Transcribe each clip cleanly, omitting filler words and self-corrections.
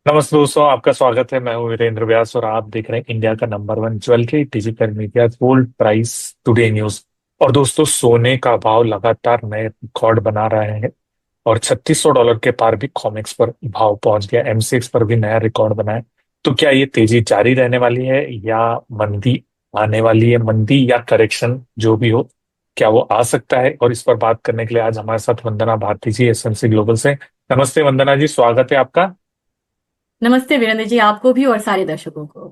नमस्ते दोस्तों, आपका स्वागत है। मैं हूं वीरेंद्र व्यास और आप देख रहे हैं इंडिया का number one jewellery digital media gold price today news. और दोस्तों, सोने का भाव लगातार नए रिकॉर्ड बना रहे हैं और $3600 के पार भी कॉमेक्स पर भाव पहुंच गया। एमसीएक्स पर भी नया रिकॉर्ड बना है। तो क्या ये तेजी जारी रहने वाली है या मंदी आने वाली है? मंदी या करेक्शन जो भी हो, क्या वो आ सकता है? और इस पर बात करने के लिए आज हमारे साथ वंदना भारती जी एसएमसी ग्लोबल से। नमस्ते वंदना जी, स्वागत है आपका। नमस्ते वीरेंद्र जी, आपको भी और सारे दर्शकों को।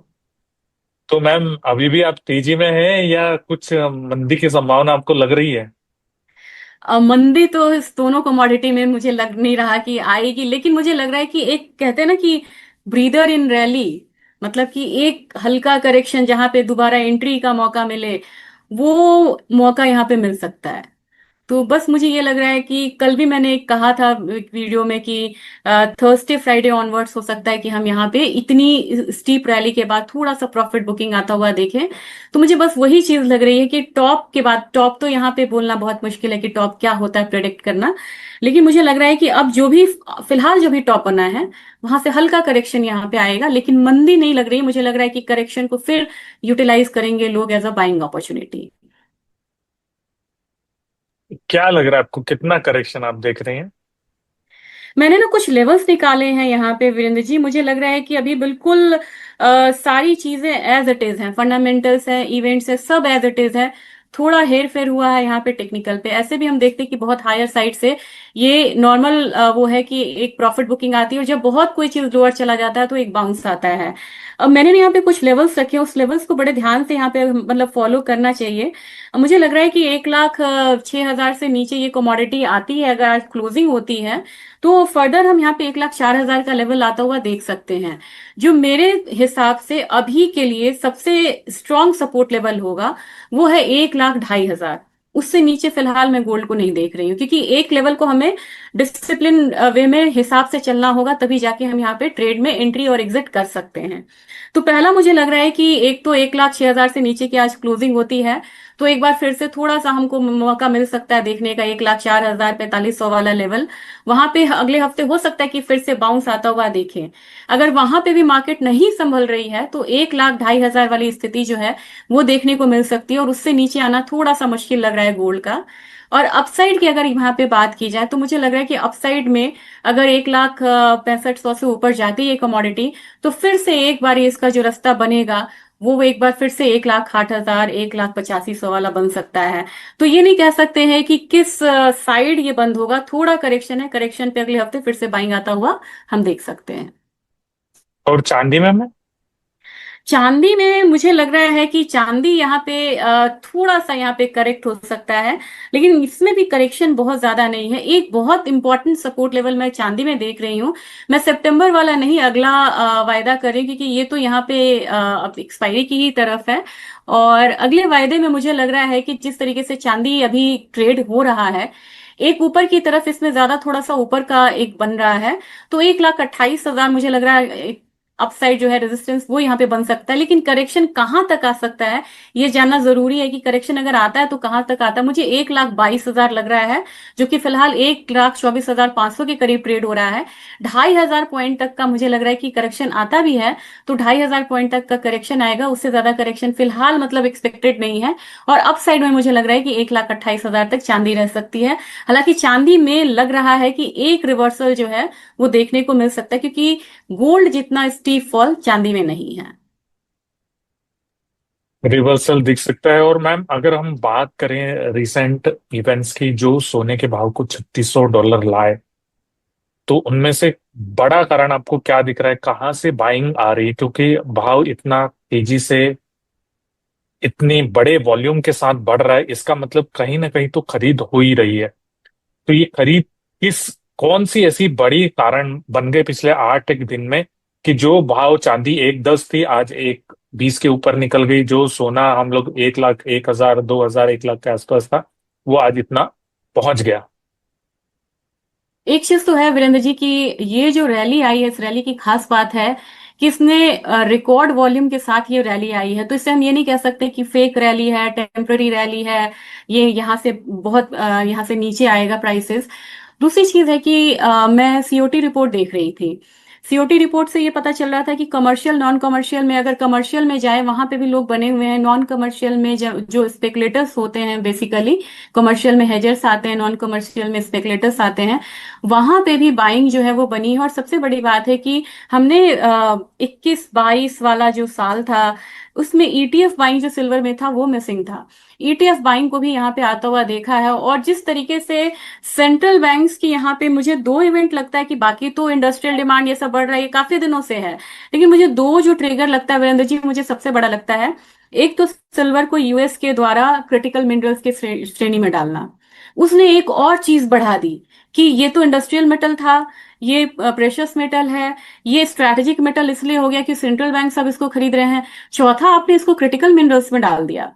तो मैम, अभी भी आप तेजी में हैं या कुछ मंदी की संभावना आपको लग रही है? मंदी तो इस दोनों कमोडिटी में मुझे लग नहीं रहा कि आएगी, लेकिन मुझे लग रहा है कि एक कहते हैं ना कि ब्रीदर इन रैली, मतलब कि एक हल्का करेक्शन जहां पे दोबारा एंट्री का मौका मिले, वो मौका यहाँ पे मिल सकता है। तो बस मुझे ये लग रहा है कि कल भी मैंने एक कहा था एक वीडियो में कि थर्सडे फ्राइडे ऑनवर्ड्स हो सकता है कि हम यहाँ पे इतनी स्टीप रैली के बाद थोड़ा सा प्रॉफिट बुकिंग आता हुआ देखें। तो मुझे बस वही चीज लग रही है कि टॉप के बाद टॉप तो यहाँ पे बोलना बहुत मुश्किल है कि टॉप क्या होता है प्रेडिक्ट करना। लेकिन मुझे लग रहा है कि अब जो भी फिलहाल जो भी टॉप बना है वहां से हल्का करेक्शन यहाँ पे आएगा, लेकिन मंदी नहीं लग रही। मुझे लग रहा है कि करेक्शन को फिर यूटिलाइज करेंगे लोग एज अ बाइंग अपॉर्चुनिटी। क्या लग रहा है आपको, कितना करेक्शन आप देख रहे हैं? मैंने ना कुछ लेवल्स निकाले हैं यहाँ पे वीरेंद्र जी। मुझे लग रहा है कि अभी बिल्कुल सारी चीजें एज इट इज हैं, फंडामेंटल्स हैं, इवेंट्स है, सब एज इट इज है। थोड़ा हेर फेर हुआ है यहाँ पे टेक्निकल पे, ऐसे भी हम देखते हैं कि बहुत हायर साइड से ये नॉर्मल वो है कि एक प्रॉफिट बुकिंग आती है, और जब बहुत कोई चीज लोअर चला जाता है तो एक बाउंस आता है। अब मैंने ना यहाँ पे कुछ लेवल्स रखे हैं, उस लेवल्स को बड़े ध्यान से यहाँ पे मतलब फॉलो करना चाहिए। मुझे लग रहा है कि 1,06,000 से नीचे ये कमोडिटी आती है, अगर आज क्लोजिंग होती है तो फर्दर हम यहाँ पे 1,04,000 का लेवल आता हुआ देख सकते हैं। जो मेरे हिसाब से अभी के लिए सबसे स्ट्रॉन्ग सपोर्ट लेवल होगा वो है 1,02,500। उससे नीचे फिलहाल मैं गोल्ड को नहीं देख रही हूँ, क्योंकि एक लेवल को हमें डिसिप्लिन वे में हिसाब से चलना होगा, तभी जाके हम यहाँ पे ट्रेड में एंट्री और एग्जिट कर सकते हैं। तो पहला मुझे लग रहा है कि एक तो 1,06,000 से नीचे की आज क्लोजिंग होती है तो एक बार फिर से थोड़ा सा हमको मौका मिल सकता है देखने का 1,04,000 4500 वाला लेवल। वहां पे अगले हफ्ते हो सकता है कि फिर से बाउंस आता हुआ देखें। अगर वहां पे भी मार्केट नहीं संभल रही है तो 1,02,500 वाली स्थिति जो है वो देखने को मिल सकती है, और उससे नीचे आना थोड़ा सा मुश्किल लग रहा है गोल्ड का। और अपसाइड की अगर यहाँ पे बात की जाए तो मुझे लग रहा है कि अपसाइड में अगर 1,65,100 से ऊपर जाती है कमोडिटी तो फिर से एक बार इसका जो रास्ता बनेगा वो एक बार फिर से 1,08,000 1,85,100 वाला बन सकता है। तो ये नहीं कह सकते हैं कि किस साइड ये बंद होगा, थोड़ा करेक्शन है, करेक्शन पे अगले हफ्ते फिर से बाइंग आता हुआ हम देख सकते हैं। और चांदी में मैं। चांदी में मुझे लग रहा है कि चांदी यहाँ पे थोड़ा सा यहाँ पे करेक्ट हो सकता है, लेकिन इसमें भी करेक्शन बहुत ज्यादा नहीं है। एक बहुत इंपॉर्टेंट सपोर्ट लेवल मैं चांदी में देख रही हूँ। मैं सितंबर वाला नहीं, अगला वायदा करें, क्योंकि ये तो यहाँ पे अब एक्सपायरी की ही तरफ है। और अगले वायदे में मुझे लग रहा है कि जिस तरीके से चांदी अभी ट्रेड हो रहा है, एक ऊपर की तरफ इसमें ज्यादा थोड़ा सा ऊपर का एक बन रहा है। तो 1,28,000 मुझे लग रहा है अपसाइड जो है रेजिस्टेंस वो यहाँ पे बन सकता है, लेकिन करेक्शन कहाँ तक आ सकता है ये जानना जरूरी है कि करेक्शन अगर आता है तो कहाँ तक आता है। मुझे 1,22,000 लग रहा है, जो कि फिलहाल 1,24,500 के करीब ट्रेड हो रहा है। 2,500 पॉइंट तक का मुझे लग रहा है कि करेक्शन आता भी है तो 2,500 पॉइंट तक का करेक्शन आएगा, उससे ज्यादा करेक्शन फिलहाल मतलब एक्सपेक्टेड नहीं है। और अपसाइड में मुझे लग रहा है कि 1,28,000 तक चांदी रह सकती है। हालांकि चांदी में लग रहा है कि एक रिवर्सल जो है वो देखने को मिल सकता है, क्योंकि गोल्ड जितना स्टीप फॉल चांदी में नहीं है। रिवर्सल दिख सकता है। और मैम, अगर हम बात करें रिसेंट इवेंट्स की जो सोने के भाव को $3600 लाए, तो उनमें से बड़ा कारण आपको क्या दिख रहा है? कहाँ से बाइंग आ रही है? क्योंकि भाव इतना तेजी से, इतनी बड़े वॉल्यूम के साथ बढ़ रहा है, इसका मतलब कहीं ना कहीं तो खरीद हो ही रही है। तो ये खरीद किस, कौन सी ऐसी बड़ी कारण बन गए पिछले 8 एक दिन में कि जो भाव चांदी 1,10 थी आज 1,20 के ऊपर निकल गई? जो सोना हम लोग 1,00,000 1,000 2,000 1,00,000 के आसपास था, वो आज इतना पहुंच गया। एक चीज तो है वीरेंद्र जी की ये जो रैली आई है, इस रैली की खास बात है कि इसने रिकॉर्ड वॉल्यूम के साथ ये रैली आई है। तो इससे हम ये नहीं कह सकते कि फेक रैली है, टेम्पररी रैली है, ये यहाँ से बहुत यहाँ से नीचे आएगा प्राइसेस। दूसरी चीज है कि मैं सीओटी रिपोर्ट देख रही थी। सीओटी रिपोर्ट से ये पता चल रहा था कि कमर्शियल नॉन कमर्शियल में, अगर कमर्शियल में जाए वहां पे भी लोग बने हुए हैं, नॉन कमर्शियल में जो स्पेकुलेटर्स होते हैं बेसिकली, कमर्शियल में हेजर्स आते हैं, नॉन कमर्शियल में स्पेकुलेटर्स आते हैं, वहां पे भी बाइंग जो है वो बनी है। और सबसे बड़ी बात है कि हमने 21-22 वाला जो साल था उसमें ईटीएफ बाइंग जो सिल्वर में था वो मिसिंग था। ईटीएफ बाइंग को भी यहाँ पे आता हुआ देखा है। और जिस तरीके से सेंट्रल बैंक्स की यहाँ पे मुझे दो इवेंट लगता है, कि बाकी तो इंडस्ट्रियल डिमांड ये सब बढ़ रही है काफी दिनों से है, लेकिन मुझे दो जो ट्रिगर लगता है वीरेंद्र जी, मुझे सबसे बड़ा लगता है, एक तो सिल्वर को यूएस के द्वारा क्रिटिकल मिनरल्स के श्रेणी में डालना। उसने एक और चीज बढ़ा दी कि ये तो इंडस्ट्रियल मेटल था, ये प्रेशियस मेटल है, ये स्ट्रैटेजिक मेटल इसलिए हो गया कि सेंट्रल बैंक सब इसको खरीद रहे हैं। चौथा, आपने इसको क्रिटिकल मिनरल्स में डाल दिया।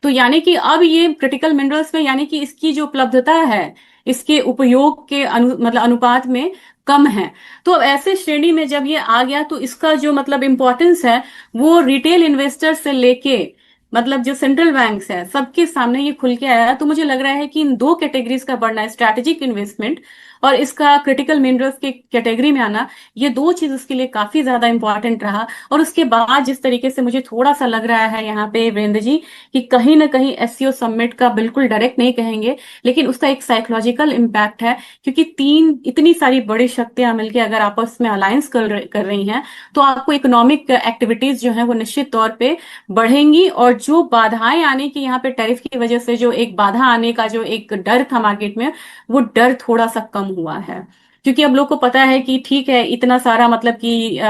तो यानी कि अब ये क्रिटिकल मिनरल्स में, यानी कि इसकी जो उपलब्धता है इसके उपयोग के मतलब अनुपात में कम है। तो अब ऐसे श्रेणी में जब ये आ गया तो इसका जो मतलब इम्पोर्टेंस है वो रिटेल इन्वेस्टर से लेके मतलब जो सेंट्रल बैंक्स है सबके सामने ये खुल के आया है। तो मुझे लग रहा है कि इन दो कैटेगरीज का बढ़ना, स्ट्रैटेजिक इन्वेस्टमेंट और इसका क्रिटिकल मिनरल्स के कैटेगरी में आना, ये दो चीज उसके लिए काफी ज्यादा इंपॉर्टेंट रहा। और उसके बाद जिस तरीके से मुझे थोड़ा सा लग रहा है यहाँ पे वीरेंद्र जी कि कहीं ना कहीं एससीओ समिट का, बिल्कुल डायरेक्ट नहीं कहेंगे लेकिन उसका एक साइकोलॉजिकल इम्पैक्ट है, क्योंकि तीन इतनी सारी बड़ी शक्तियां मिलकर अगर आपस में अलायंस कर रही हैं तो आपको इकोनॉमिक एक्टिविटीज जो है वो निश्चित तौर पे बढ़ेंगी। और जो बाधाएं आने की यहाँ पे टैरिफ की वजह से जो एक बाधा आने का जो एक डर था मार्केट में, वो डर थोड़ा सा कम हुआ है। क्योंकि अब लोग को पता है कि ठीक है, इतना सारा मतलब कि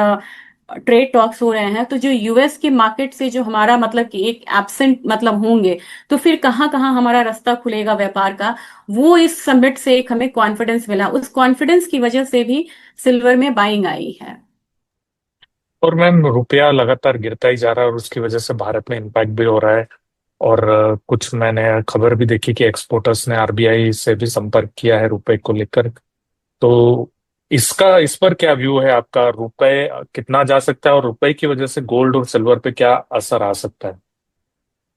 ट्रेड टॉक्स हो रहे हैं, तो जो यूएस के मार्केट से जो हमारा मतलब कि एक एब्सेंट मतलब होंगे, तो फिर कहाँ कहाँ हमारा रास्ता खुलेगा व्यापार का, वो इस समिट से एक हमें कॉन्फिडेंस मिला। उस कॉन्फिडेंस की वजह से भी सिल्वर में बाइंग आई है। और मैम रुपया लगातार गिरता ही जा रहा है और उसकी वजह से भारत में इम्पैक्ट भी हो रहा है। और कुछ मैंने खबर भी देखी कि एक्सपोर्टर्स ने आरबीआई से भी संपर्क किया है रुपए को लेकर। तो इसका, इस पर क्या व्यू है आपका? रुपए कितना जा सकता है और रुपए की वजह से गोल्ड और सिल्वर पे क्या असर आ सकता है?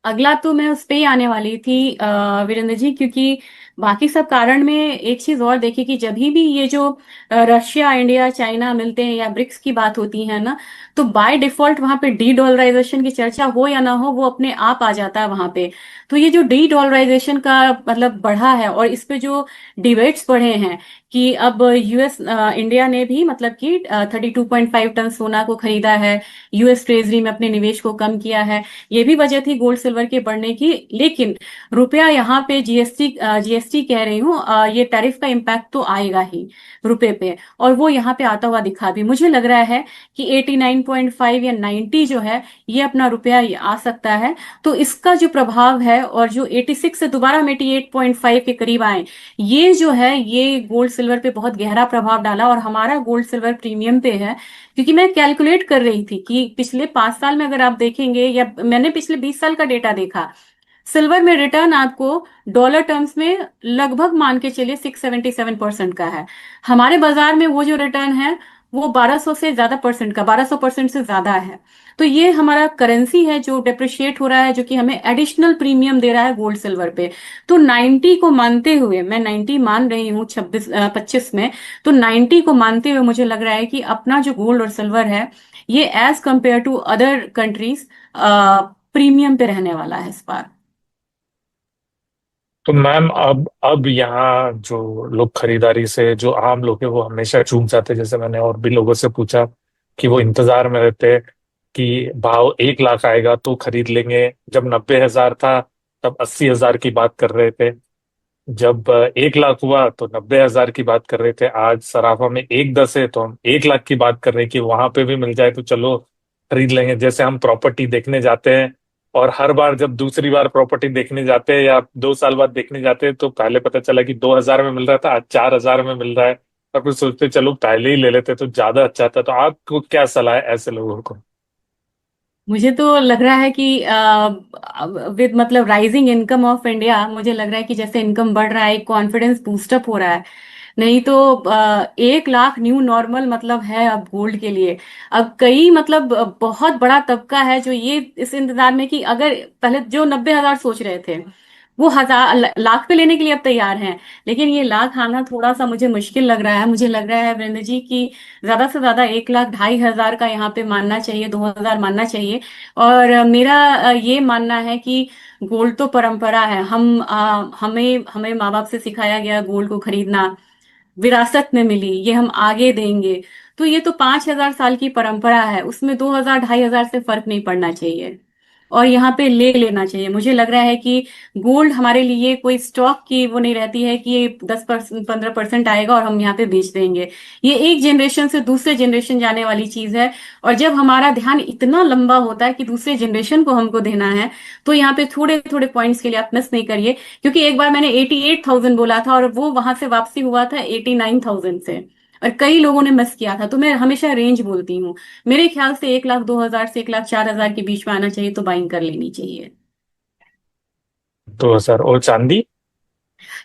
अगला तो मैं उस पे ही आने वाली थी वीरेंद्र जी, क्योंकि बाकी सब कारण में एक चीज और देखी कि जब भी ये जो रशिया, इंडिया, चाइना मिलते हैं या ब्रिक्स की बात होती है ना, तो बाय डिफॉल्ट वहां पे डी डॉलराइजेशन की चर्चा हो या ना हो वो अपने आप आ जाता है वहां पे। तो ये जो डी डॉलराइजेशन का मतलब बढ़ा है और इस पे जो डिबेट्स बढ़े हैं कि अब यूएस, इंडिया ने भी मतलब कि 32.5 टन सोना को खरीदा है, यूएस ट्रेजरी में अपने निवेश को कम किया है, ये भी वजह थी गोल्ड सिल्वर के बढ़ने की। लेकिन रुपया यहाँ पे जीएसटी कह रही हूँ, ये टैरिफ का इम्पैक्ट तो आएगा ही रुपए पे, और वो यहाँ पे आता हुआ दिखा भी। मुझे लग रहा है कि 89.5 या 90 जो है ये अपना रुपया ये आ सकता है। तो इसका जो प्रभाव है, और जो 86 से दोबारा हम 88.5 के करीब आए, ये जो है ये गोल्ड सिल्वर पे बहुत गहरा प्रभाव डाला और हमारा गोल्ड सिल्वर प्रीमियम पे है। क्योंकि मैं कैलकुलेट कर रही थी कि पिछले 5 साल में अगर आप देखेंगे, या मैंने पिछले 20 साल का डेटा देखा, सिल्वर में रिटर्न आपको डॉलर टर्म्स में लगभग मान के चलिए 677% का है। हमारे बाजार में वो जो रिटर्न है वो 1200 से ज्यादा परसेंट का, 1200% से ज्यादा है। तो ये हमारा करेंसी है जो डेप्रिशिएट हो रहा है, जो कि हमें एडिशनल प्रीमियम दे रहा है गोल्ड सिल्वर पे। तो 90 को मानते हुए, मैं 90 मान रही हूँ 25 में, तो 90 को मानते हुए मुझे लग रहा है कि अपना जो गोल्ड और सिल्वर है ये as compare to other countries premium पे रहने वाला है इस बार। तो मैम अब यहाँ जो लोग खरीदारी से, जो आम लोग हैं वो हमेशा चूक जाते हैं। जैसे मैंने और भी लोगों से पूछा कि वो इंतजार में रहते हैं कि भाव 1 लाख आएगा तो खरीद लेंगे। जब 90,000 था तब 80,000 की बात कर रहे थे। जब 1 लाख हुआ तो 90,000 की बात कर रहे थे। आज सराफा में 1.10 है तो हम 1 लाख की बात कर रहे हैं कि वहां पे भी मिल जाए तो चलो खरीद लेंगे। जैसे हम प्रॉपर्टी देखने जाते हैं और हर बार जब दूसरी बार प्रॉपर्टी देखने जाते हैं या 2 साल बाद देखने जाते हैं तो पहले पता चला कि 2,000 में मिल रहा था, आज 4,000 में मिल रहा है। और फिर सोचते चलो पहले ही ले लेते तो ज्यादा अच्छा था। तो आपको क्या सलाह है ऐसे लोगों को? मुझे तो लग रहा है कि विद मतलब राइजिंग इनकम ऑफ इंडिया, मुझे लग रहा है कि जैसे इनकम बढ़ रहा है कॉन्फिडेंस बूस्टअप हो रहा है। नहीं तो 1 लाख न्यू नॉर्मल मतलब है अब गोल्ड के लिए। अब कई मतलब बहुत बड़ा तबका है जो ये इस इंतजार में कि अगर पहले जो 90,000 सोच रहे थे वो हजार लाख पे लेने के लिए अब तैयार हैं। लेकिन ये लाख आना थोड़ा सा मुझे मुश्किल लग रहा है। मुझे लग रहा है वीरेंद्र जी की ज्यादा से ज्यादा 1 लाख 2,500 का यहाँ पे मानना चाहिए, 2,000 मानना चाहिए। और मेरा ये मानना है कि गोल्ड तो परंपरा है। हमें हमें माँ बाप से सिखाया गया गोल्ड को खरीदना, विरासत में मिली, ये हम आगे देंगे। तो ये तो 5,000 साल की परंपरा है, उसमें 2,000 2,500 से फर्क नहीं पड़ना चाहिए। और यहाँ पे ले लेना चाहिए। मुझे लग रहा है कि गोल्ड हमारे लिए कोई स्टॉक की वो नहीं रहती है कि ये 10% 15% आएगा और हम यहाँ पे बेच देंगे। ये एक जनरेशन से दूसरे जनरेशन जाने वाली चीज है। और जब हमारा ध्यान इतना लंबा होता है कि दूसरे जनरेशन को हमको देना है, तो यहाँ पे थोड़े थोड़े पॉइंट्स के लिए आप मिस नहीं करिए। क्योंकि एक बार मैंने 88,000 बोला था और वो वहां से वापसी हुआ था 89,000 से। और कई लोगों ने मिस किया था, तो मैं हमेशा रेंज बोलती हूँ। मेरे ख्याल से 1,02,000 से 1,04,000 के बीच में आना चाहिए, तो बाइंग कर लेनी चाहिए। 2,000। और चांदी?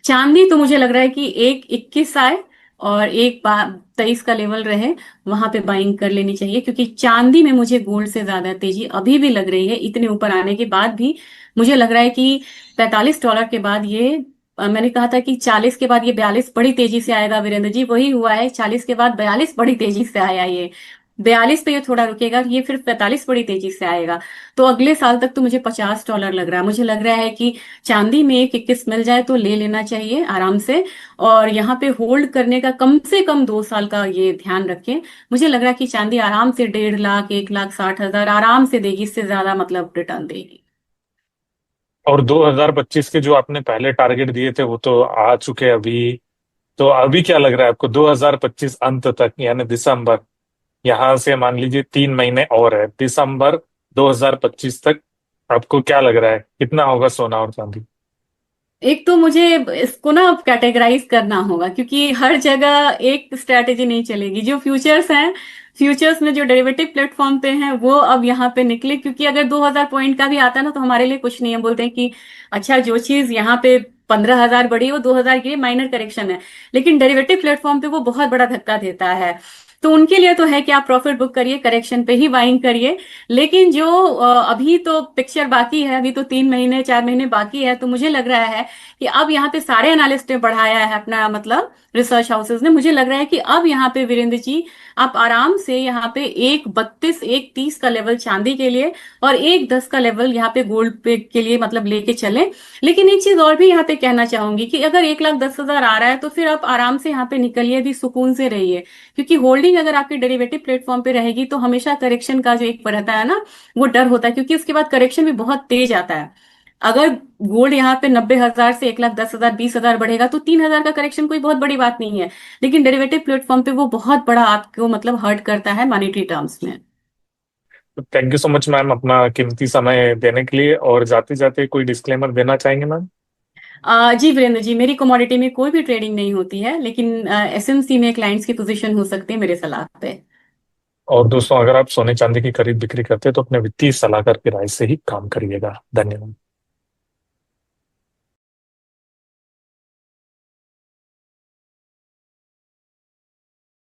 चांदी तो मुझे लग रहा है कि 1,21 आए और 1,23 का लेवल रहे, वहां पे बाइंग कर लेनी चाहिए। क्योंकि चांदी में मुझे गोल्ड से ज्यादा तेजी अभी भी लग रही है, इतने ऊपर आने के बाद भी। मुझे लग रहा है कि $45 के बाद ये मैंने कहा था कि 40 के बाद ये 42 बड़ी तेजी से आएगा वीरेंद्र जी, वही हुआ है। 40 के बाद 42 बड़ी तेजी से आया ये। 42 पे ये थोड़ा रुकेगा, ये फिर 45 बड़ी तेजी से आएगा। तो अगले साल तक तो मुझे $50 लग रहा है। मुझे लग रहा है कि चांदी में 1,21 मिल जाए तो ले लेना चाहिए आराम से। और यहाँ पे होल्ड करने का कम से कम 2 साल का ये ध्यान रखें। मुझे लग रहा है कि चांदी आराम से 1,50,000 1,60,000 आराम से देगी, इससे ज्यादा मतलब रिटर्न देगी। और 2025 के जो आपने पहले टारगेट दिए थे वो तो आ चुके अभी। तो अभी क्या लग रहा है आपको 2025 अंत तक, यानी दिसंबर, यहाँ से मान लीजिए 3 महीने और है, दिसंबर 2025 तक आपको क्या लग रहा है कितना होगा सोना और चांदी? एक तो मुझे इसको ना कैटेगराइज करना होगा, क्योंकि हर जगह एक स्ट्रैटेजी नहीं चलेगी। जो फ्यूचर्स हैं, फ्यूचर्स में जो डेरिवेटिव प्लेटफॉर्म पे हैं वो अब यहाँ पे निकले। क्योंकि अगर 2,000 पॉइंट का भी आता है ना, तो हमारे लिए कुछ नहीं है। बोलते हैं कि अच्छा, जो चीज यहाँ पे 15,000 बढ़ी, वो 2,000 की माइनर करेक्शन है। लेकिन डेरिवेटिव प्लेटफॉर्म पे वो बहुत बड़ा धक्का देता है। तो उनके लिए तो है कि आप प्रॉफिट बुक करिए, करेक्शन पे ही बाइंग करिए। लेकिन जो अभी तो पिक्चर बाकी है, अभी तो 3 महीने 4 महीने बाकी है। तो मुझे लग रहा है कि अब यहाँ पे सारे एनालिस्ट ने बढ़ाया है अपना, मतलब रिसर्च हाउसेस ने। मुझे लग रहा है कि अब यहाँ पे वीरेंद्र जी आप आराम से यहाँ पे 1,32 1,30 का लेवल चांदी के लिए और 1,10 का लेवल यहाँ पे गोल्ड पे के लिए मतलब लेके चलें। लेकिन एक चीज और भी यहाँ पे कहना चाहूंगी कि अगर 1,10,000 आ रहा है, तो फिर आप आराम से यहाँ पे निकलिए, भी सुकून से रहिए। क्योंकि होल्डिंग अगर आपकी डेरिवेटिव प्लेटफॉर्म पे रहेगी, तो हमेशा करेक्शन का जो एक रहता है ना, वो डर होता है। क्योंकि उसके बाद करेक्शन भी बहुत तेज आता है। अगर गोल्ड यहाँ पे 90,000 से 1,10,000 20,000 बढ़ेगा, तो 3,000 का करेक्शन कोई बहुत बड़ी बात नहीं है। लेकिन डेरिवेटिव प्लेटफॉर्म पे वो बहुत बड़ा आपको मतलब हर्ट करता है मॉनेटरी टर्म्स में। Thank you so much ma'am अपना कीमती समय देने के लिए। और जाते जाते कोई डिस्क्लेमर देना चाहेंगे मैम? जी वीरेंद्र जी, मेरी कमोडिटी में कोई भी ट्रेडिंग नहीं होती है। लेकिन एसएमसी में क्लाइंट्स की पोजीशन हो सकती है मेरे सलाह पे। और दोस्तों, अगर आप सोने चांदी की खरीद बिक्री करते हैं तो अपने वित्तीय सलाहकार की राय से ही काम करिएगा। धन्यवाद।